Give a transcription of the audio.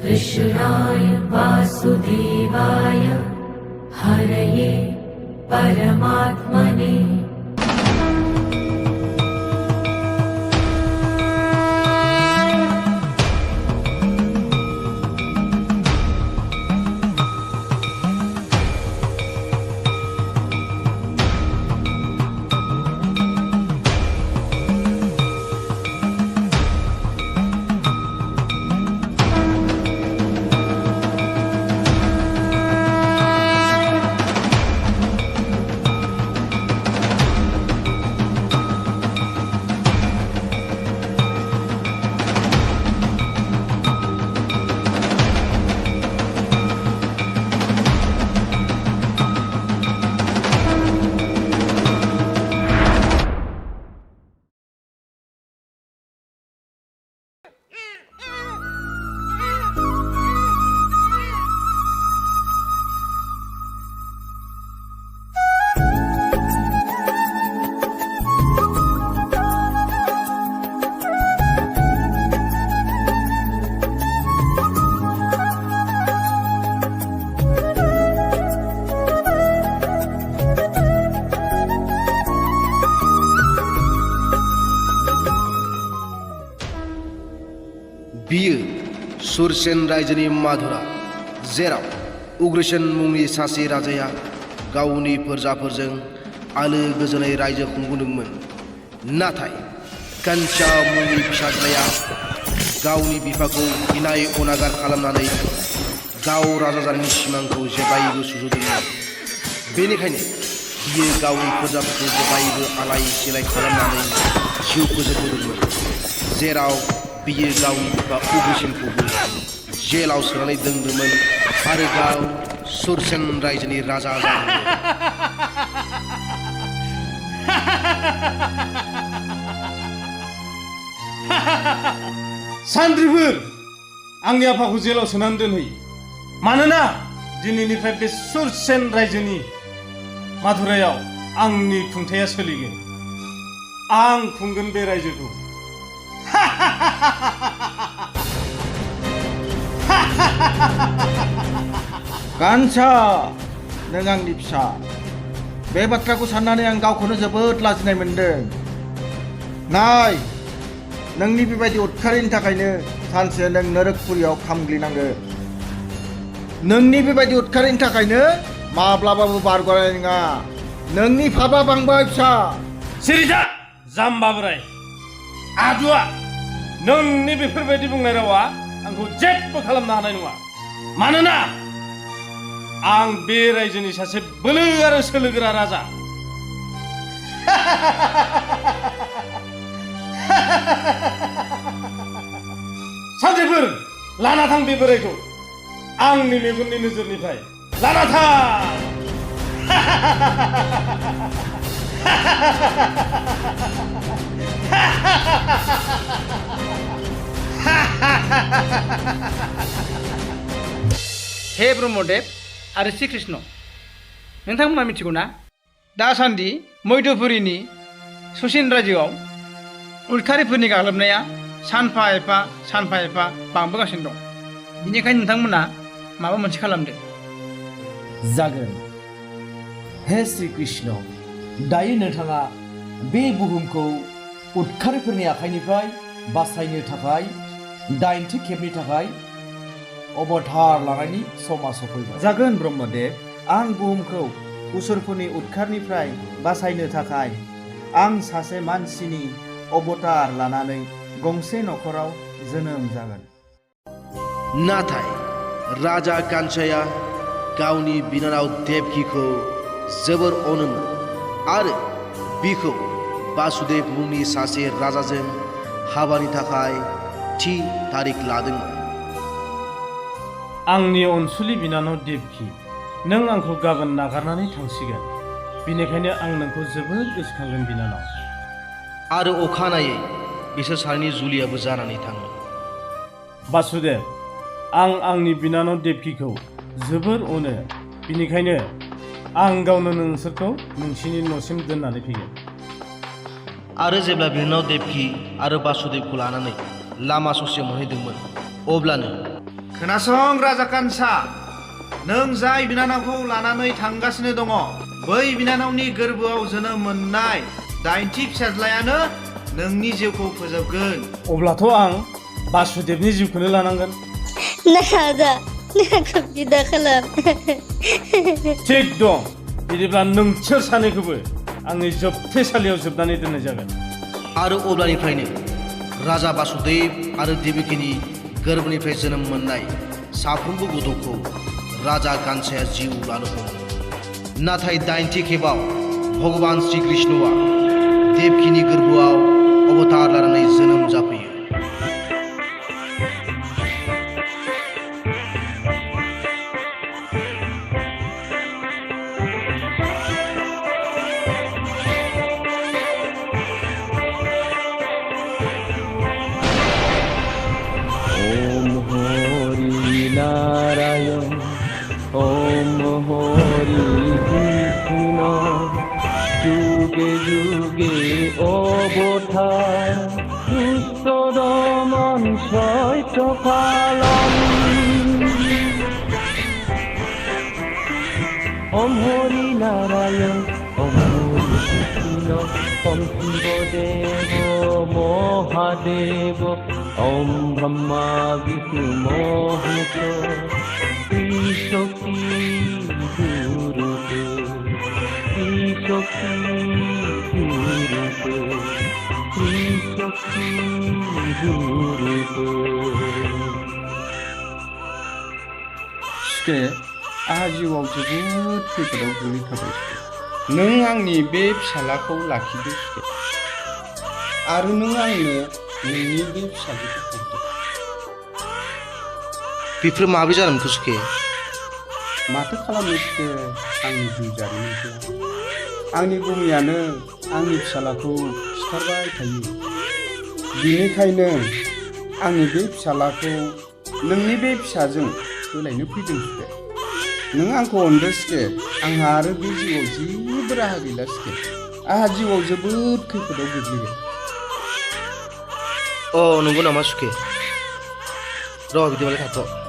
कृष्णाय वासुदेवाय हरये परमात्मने बियो सुरसेन रायजोनि माधुरा, जेराव उग्रसेन मुंनि सासे राजाया गावनि फोरजाफोरजों आलो गोजोनै रायजो खुंबोदोंमोन। नाथाय कान्छा मुंनि फिसाज्लाया गावनि बिफाखौ इनाय अनागार खालामनानै गाव राजा जानायनि सिमांखौ जेब्लायबो सुजुदोंमोन। बेनिखायनो बियो गावनि फोरजाफोरखौ जेब्लायबो आलाय सिलाय खालामनानै जिउ फोजोबबोदोंमोन, जेराव बियो गावनि बिफा उग्रसेनखौबो जेलाव सोनानै दोनदोंमोन आरो गाव सुरसेन रायजोनि राजा जादोंमोन। सानथ्रिफोर, आंनि आफाखौ जेलाव सोनानै दोनहै, मानोना दिनैनिफ्राय बे सुरसेन रायजोनि माधुरायाव आंनि खुंथाया सोलिगोन। आं खुंगोन बे रायजोखौ। कान्छा, नों आंनि फिसा। बे बाथ्राखौ साननानै आं गावखौनो जोबोद लाजिनाय मोनदों। नाय, नोंनि बेबायदि उदखारिनि थाखायनो सानसे नों नरकपुरियाव खामग्लिनांगोन। नोंनि बेबायदि उदखारिनि थाखायनो माब्लाबाबो बारग'नाय नङा। नोंनि फाफा बांबाय फिसा। सिरिजा, जाम्बा बोराय आदुआ, नोंनि बेफोरबायदि बुंनाय रावा आंखौ जेबो खालामनो हानाय नङा। मानोना आं बे रायजोनि सासे बोलो आरो सोलोगोरा राजा। सानथ्रिफोर, लाना थां बे बोरायखौ आंनि मेगननि नोजोरनिफ्राय। लाना थां। हे ब्रह्मदेव आरो श्री कृष्ण, नोंथांमोना मिथिगौ ना दासान्दि मैदपुरीनि सुसिन रायजोआव उदखारिफोरनि गाग्लोबनाया सानफा एफा बांबोगासिनो दं। बेनिखायनो नोंथांमोना माबा मोनसे खालामदो। जागोन। हे श्री कृष्ण, दायो नोंथाङा बे बुहुमखौ उदखारिफोरनि आखाइनिफ्राय बासायनो थाखाय 8थि खेबनि थाखाय अबतार लानायनि समा सफैबाय। जागोन ब्रह्मदेव, आं बुहुमखौ उसुरफोरनि उदखारनिफ्राय बासायनो थाखाय आं सासे मानसिनि अबतार लानानै गंसे नखराव जोनोम जागोन। नाथाय राजा कान्छाया गावनि बिनानाव देबकीखौ जोबोर अनोमोन आरो बिखौ वासुदेव मुंनि सासे राजाजों हाबानि थाखाय थि तारिख लादोंमोन। आंनि अनसुलि बिनानाव देबकी, नों आंखौ गाबोन नागारनानै थांसिगोन। बेनिखायनो आं नोंखौ जोबोद गोसोखांगोन बिनानाव। आरो अखानायै बिसोर सानैनि जुलियाबो जानानै थाङो। वासुदेव, आं आंनि बिनानाव देबकीखौ जोबोर अनो। बिनिखायनो आं गावनो नोंसोरखौ नोंसिनि न'सिम दोननानै फैगोन। आरो जेब्ला बिनानाव देबकि आरो बासुदेबखौ लानानै लामा ससे मोनहैदोंमोन अब्लानो खोनासं राजा कान्छा, नों जाय बिनानावखौ लानानै थांगासिनो दङ बै बिनानावनि गोरबोआव जोनोम मोननाय 8थि फिसाज्लायानो नोंनि जिउखौ फोजोबगोन। अब्लाथ' आं बासुदेबनि जिउखौनो लानांगोन। Nada, nada बिदा खालाम। थिग दं, बिदिब्ला नोंसोर सानैखौबो आंनि जोबथेसालियाव जोबनानै दोननाय जागोन। आरो अब्लानिफ्रायनो राजा बासुदेब आरो देबकिनि गोरबोनिफ्राय जोनोम मोननाय साफ्रोमबो गथ'खौ राजा कान्छाया जिउ लानो हमो। नाथाय 8थि खेबाव भगबान श्रीकृष्णआ देबकिनि गोरबोआव अबतार लानानै जोनोम जाफैयो। ओम हरि कृष्ण जुगे जुगे अवतार दुष्ट दमन सत्य पालन। ओम हरि नारायण ओम हरि कृष्ण ओम शिवदेव महादेव ओम ब्रह्मा विष्णु महेश्वर शक्ति गुरुदेव शक्ति गुरुदेव शक्ति गुरुदेव। सुखे, आहा जिउआव जोबोद खैफोदाव गोग्लैखाबाय। नों आंनि बे फिसालाखौ लाखिदो सुखे, आरो नों आंनो नोंनि बे फिसाजोखौ हरदो। बेफोर माबोरै जादोंमोन सुखे? माथो खालामनो सुखे, आंनि जिउ जारिमिनखौ आंनि गुमैयानो आंनि फिसालाखौ खिथारबाय थायो। बिनिखायनो आंनि बे फिसालाखौ नोंनि बे फिसाजों सोलायनो फैदों सुखे। नों आंखौ अनदो सुखे, आंहा आरो बे जिउआव जेबो राहा गैला सुखे। आंहा जिउआव जोबोद खैफोदाव गोग्लैबाय। अ नंगौ नामा सुखे? र' बिदिबालाय थाथ'।